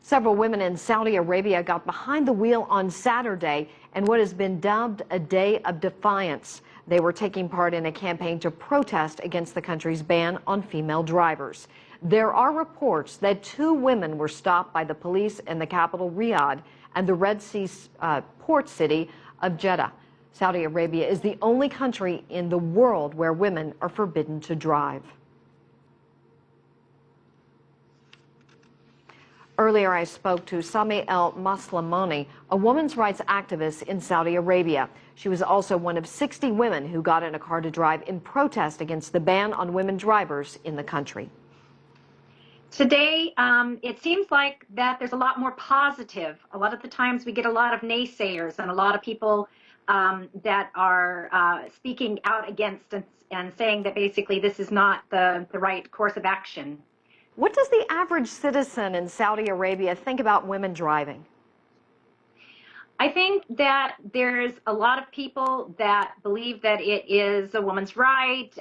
Several women in Saudi Arabia got behind the wheel on Saturday in what has been dubbed a day of defiance. They were taking part in a campaign to protest against the country's ban on female drivers. There are reports that 2 women were stopped by the police in the capital, Riyadh, and the Red Sea port city of Jeddah. Saudi Arabia is the only country in the world where women are forbidden to drive. Earlier, I spoke to Sami El-Maslamani, a women's rights activist in Saudi Arabia. She was also one of 60 women who got in a car to drive in protest against the ban on women drivers in the country. Today, it seems like that there's a lot more positive. A lot of the times we get a lot of naysayers and a lot of people that are speaking out against and saying that basically this is not the right course of action. What does the average citizen in Saudi Arabia think about women driving? I think that there's a lot of people that believe that it is a woman's right.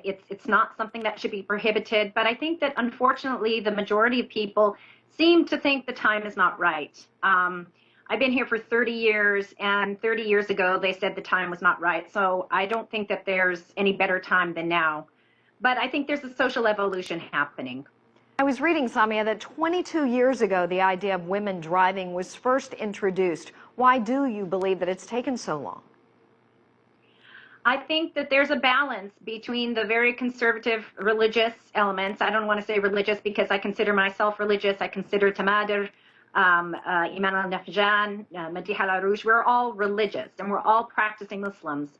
It's not something that should be prohibited. But I think that unfortunately the majority of people seem to think the time is not right. I've been here for 30 years, and 30 years ago they said the time was not right. So I don't think that there's any better time than now. But I think there's a social evolution happening. I was reading, Samia, that 22 years ago the idea of women driving was first introduced. Why do you believe that it's taken so long? I think that there's a balance between the very conservative religious elements. I don't want to say religious because I consider myself religious. I consider Tamadir, Iman al-Nafjan, Madih al-Aroush. We're all religious and we're all practicing Muslims.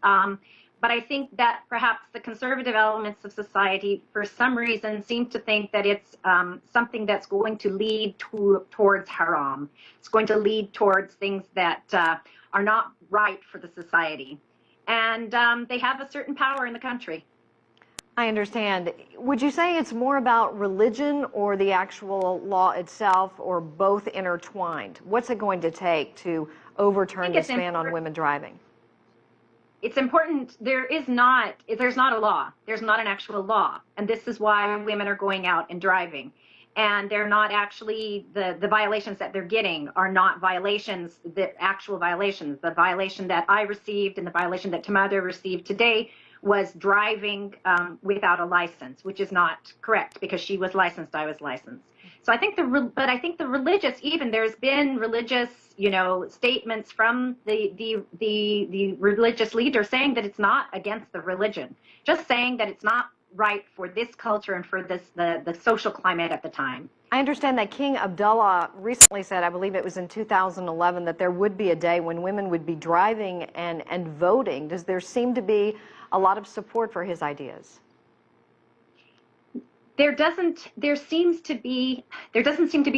But I think that perhaps the conservative elements of society, for some reason, seem to think that it's something that's going to lead towards haram. It's going to lead towards things that are not right for the society. And they have a certain power in the country. I understand. Would you say it's more about religion or the actual law itself, or both intertwined? What's it going to take to overturn this ban on women driving? It's important. There's not a law. There's not an actual law. And this is why women are going out and driving. And they're not actually, the violations that they're getting are not violations, the actual violations. The violation that I received and the violation that Tamada received today was driving without a license, which is not correct because she was licensed, I was licensed. So I think but I think the religious, even there's been religious, statements from the religious leader saying that it's not against the religion, just saying that it's not right for this culture and for the social climate at the time. I understand that King Abdullah recently said, I believe it was in 2011, that there would be a day when women would be driving and voting. Does there seem to be a lot of support for his ideas? There doesn't seem to be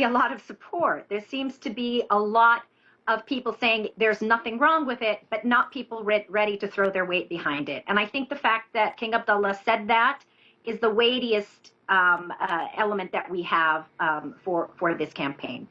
a lot of support. There seems to be a lot of people saying there's nothing wrong with it, but not people ready to throw their weight behind it. And I think the fact that King Abdullah said that is the weightiest element that we have for this campaign.